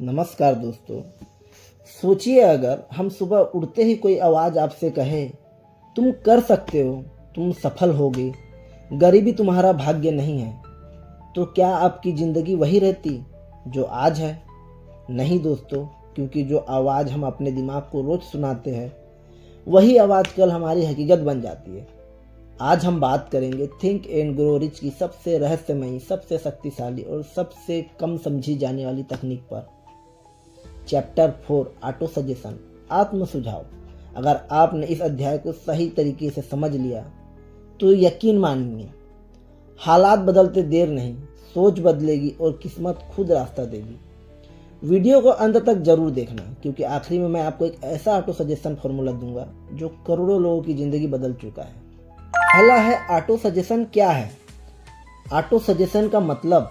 नमस्कार दोस्तों। सोचिए अगर हम सुबह उठते ही कोई आवाज़ आपसे कहे तुम कर सकते हो, तुम सफल होगे, गरीबी तुम्हारा भाग्य नहीं है, तो क्या आपकी ज़िंदगी वही रहती जो आज है? नहीं दोस्तों, क्योंकि जो आवाज़ हम अपने दिमाग को रोज़ सुनाते हैं वही आवाज़ कल हमारी हकीकत बन जाती है। आज हम बात करेंगे थिंक एंड ग्रो रिच की सबसे रहस्यमयी, सबसे शक्तिशाली और सबसे कम समझी जाने वाली तकनीक पर। चैप्टर 4 ऑटो सजेशन, आत्म सुझाव। अगर आपने इस अध्याय को सही तरीके से समझ लिया तो यकीन मानिए हालात बदलते देर नहीं, सोच बदलेगी और किस्मत खुद रास्ता देगी। वीडियो को अंत तक जरूर देखना, क्योंकि आखिरी में मैं आपको एक ऐसा ऑटो सजेशन फॉर्मूला दूंगा जो करोड़ों लोगों की ज़िंदगी बदल चुका है। पहला है ऑटो सजेशन क्या है। ऑटो सजेशन का मतलब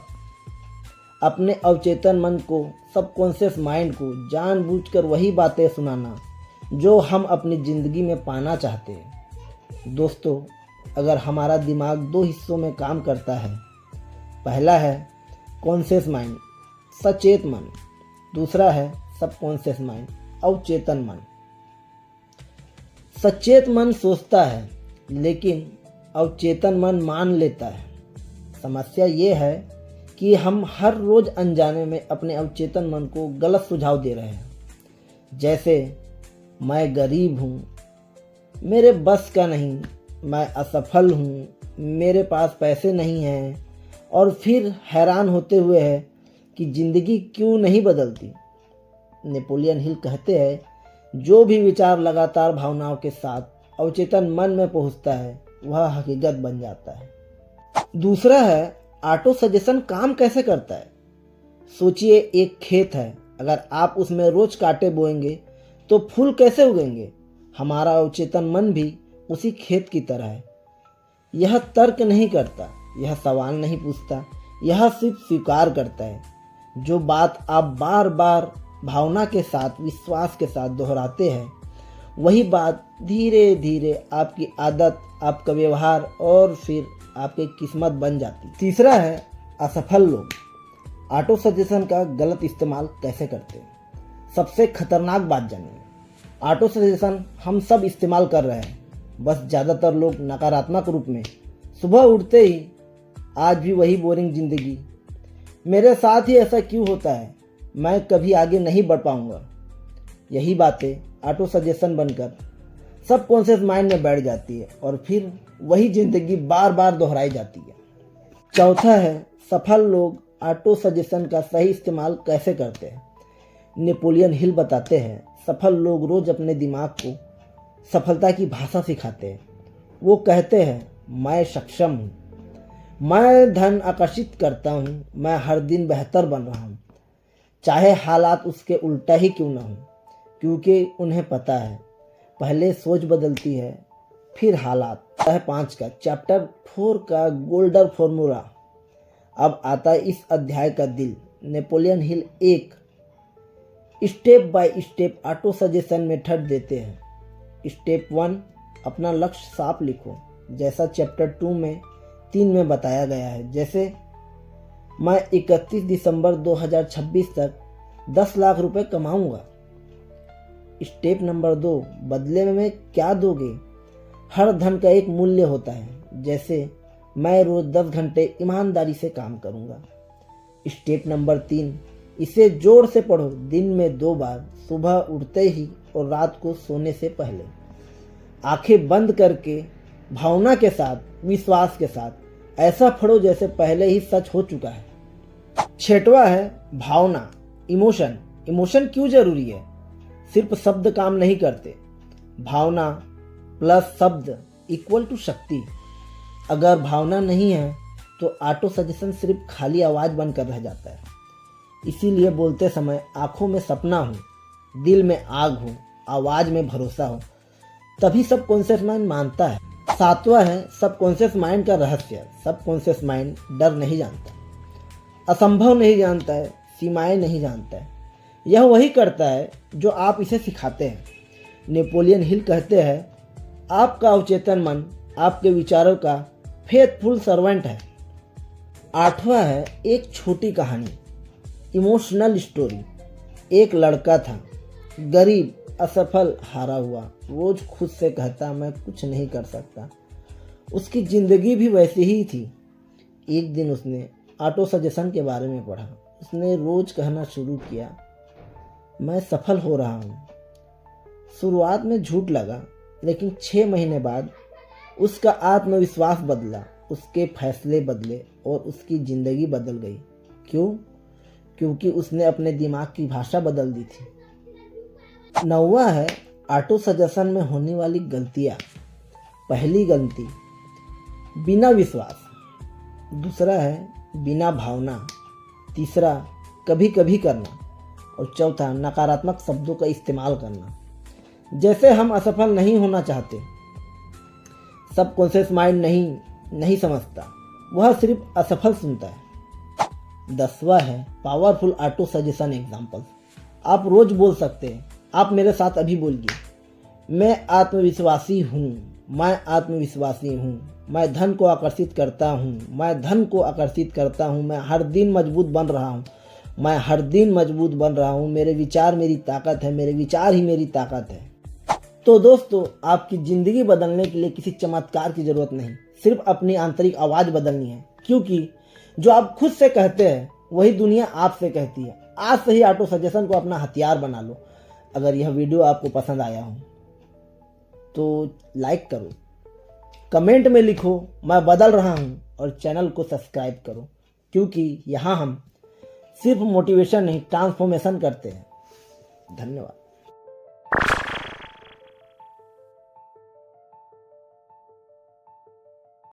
अपने अवचेतन मन को, सबकॉन्शियस माइंड को जानबूझकर वही बातें सुनाना जो हम अपनी ज़िंदगी में पाना चाहते हैं। दोस्तों, अगर हमारा दिमाग दो हिस्सों में काम करता है, पहला है कॉन्शियस माइंड, सचेत मन, दूसरा है सबकॉन्शियस माइंड, अवचेतन मन। सचेत मन सोचता है लेकिन अवचेतन मन मान लेता है। समस्या ये है कि हम हर रोज अनजाने में अपने अवचेतन मन को गलत सुझाव दे रहे हैं, जैसे मैं गरीब हूँ, मेरे बस का नहीं, मैं असफल हूँ, मेरे पास पैसे नहीं हैं, और फिर हैरान होते हुए है कि ज़िंदगी क्यों नहीं बदलती। नेपोलियन हिल कहते हैं, जो भी विचार लगातार भावनाओं के साथ अवचेतन मन में पहुँचता है वह हकीकत बन जाता है। दूसरा है ऑटो सजेशन काम कैसे करता है। सोचिए एक खेत है, अगर आप उसमें रोज कांटे बोएंगे तो फूल कैसे उगेंगे। हमारा अवचेतन मन भी उसी खेत की तरह है। यह तर्क नहीं करता, यह सवाल नहीं पूछता, यह सिर्फ स्वीकार करता है। जो बात आप बार बार भावना के साथ, विश्वास के साथ दोहराते हैं, वही बात धीरे धीरे आपकी आदत, आपका व्यवहार और फिर आपकी किस्मत बन जाती। तीसरा है असफल लोग ऑटो सजेशन का गलत इस्तेमाल कैसे करते हैं। सबसे खतरनाक बात जानिए, ऑटो सजेशन हम सब इस्तेमाल कर रहे हैं, बस ज़्यादातर लोग नकारात्मक रूप में। सुबह उठते ही आज भी वही बोरिंग ज़िंदगी, मेरे साथ ही ऐसा क्यों होता है, मैं कभी आगे नहीं बढ़ पाऊंगा। यही बातें ऑटो सजेशन बनकर सबकॉन्शियस माइंड में बैठ जाती है और फिर वही ज़िंदगी बार बार दोहराई जाती है। चौथा है सफल लोग ऑटो सजेशन का सही इस्तेमाल कैसे करते हैं। नेपोलियन हिल बताते हैं, सफल लोग रोज अपने दिमाग को सफलता की भाषा सिखाते हैं। वो कहते हैं, मैं सक्षम हूँ, मैं धन आकर्षित करता हूँ, मैं हर दिन बेहतर बन रहा हूँ, चाहे हालात उसके उल्टा ही क्यों ना हो। क्योंकि उन्हें पता है पहले सोच बदलती है फिर हालात। है 5 का चैप्टर 4 का गोल्डन फॉर्मूला। अब आता है इस अध्याय का दिल। नेपोलियन हिल एक step by step auto suggestion method देते हैं। स्टेप 1, अपना लक्ष्य साफ लिखो, जैसा चैप्टर 2 में 3 में बताया गया है। जैसे मैं 31 दिसंबर 2026 तक 10 लाख रुपए कमाऊंगा। स्टेप नंबर 2, बदले में क्या दोगे। हर धन का एक मूल्य होता है, जैसे मैं रोज 10 घंटे ईमानदारी से काम करूंगा। स्टेप नंबर 3, इसे जोर से पढ़ो, दिन में 2 बार, सुबह उठते ही और रात को सोने से पहले। आंखें बंद करके भावना के साथ, विश्वास के साथ ऐसा पढ़ो जैसे पहले ही सच हो चुका है। 6वां है भावना, इमोशन। इमोशन क्यों जरूरी है। सिर्फ शब्द काम नहीं करते, भावना प्लस शब्द इक्वल टू शक्ति। अगर भावना नहीं है तो ऑटो सजेशन सिर्फ खाली आवाज़ बनकर रह जाता है। इसीलिए बोलते समय आंखों में सपना हो, दिल में आग हो, आवाज़ में भरोसा हो, तभी सबकॉन्शियस माइंड मानता है। 7वां है सबकॉन्शियस माइंड का रहस्य। सबकॉन्शियस माइंड डर नहीं जानता, असंभव नहीं जानता है, सीमाएं नहीं जानता है। यह वही करता है जो आप इसे सिखाते हैं। नेपोलियन हिल कहते हैं, आपका अवचेतन मन आपके विचारों का फेथफुल सर्वेंट है। 8वां है एक छोटी कहानी, इमोशनल स्टोरी। एक लड़का था, गरीब, असफल, हारा हुआ। रोज खुद से कहता मैं कुछ नहीं कर सकता। उसकी जिंदगी भी वैसी ही थी। एक दिन उसने ऑटो सजेशन के बारे में पढ़ा। उसने रोज कहना शुरू किया, मैं सफल हो रहा हूँ। शुरुआत में झूठ लगा, लेकिन 6 महीने बाद उसका आत्मविश्वास बदला, उसके फैसले बदले और उसकी जिंदगी बदल गई। क्यों? क्योंकि उसने अपने दिमाग की भाषा बदल दी थी। 9वां है ऑटो सजेशन में होने वाली गलतियाँ। पहली गलती, बिना विश्वास। दूसरा है बिना भावना। तीसरा, कभी कभी करना। और चौथा, नकारात्मक शब्दों का इस्तेमाल करना। जैसे हम असफल नहीं होना चाहते। सबकॉन्शियस माइंड नहीं समझता, वह सिर्फ असफल सुनता है। 10वां है पावरफुल ऑटो सजेशन एग्जाम्पल। आप रोज बोल सकते हैं, आप मेरे साथ अभी बोलिए, मैं आत्मविश्वासी हूँ, मैं आत्मविश्वासी हूँ, मैं धन को आकर्षित करता हूँ, मैं धन को आकर्षित करता हूँ, मैं हर दिन मजबूत बन रहा हूँ, मैं हर दिन मजबूत बन रहा हूँ, मेरे विचार मेरी ताकत है, मेरे विचार ही मेरी ताकत है। तो दोस्तों, आपकी ज़िंदगी बदलने के लिए किसी चमत्कार की ज़रूरत नहीं, सिर्फ अपनी आंतरिक आवाज़ बदलनी है। क्योंकि जो आप खुद से कहते हैं वही दुनिया आपसे कहती है। आज से ही ऑटो सजेशन को अपना हथियार बना लो। अगर यह वीडियो आपको पसंद आया हो तो लाइक करो, कमेंट में लिखो मैं बदल रहा हूँ, और चैनल को सब्सक्राइब करो, क्योंकि यहाँ हम सिर्फ मोटिवेशन नहीं ट्रांसफॉर्मेशन करते हैं। धन्यवाद।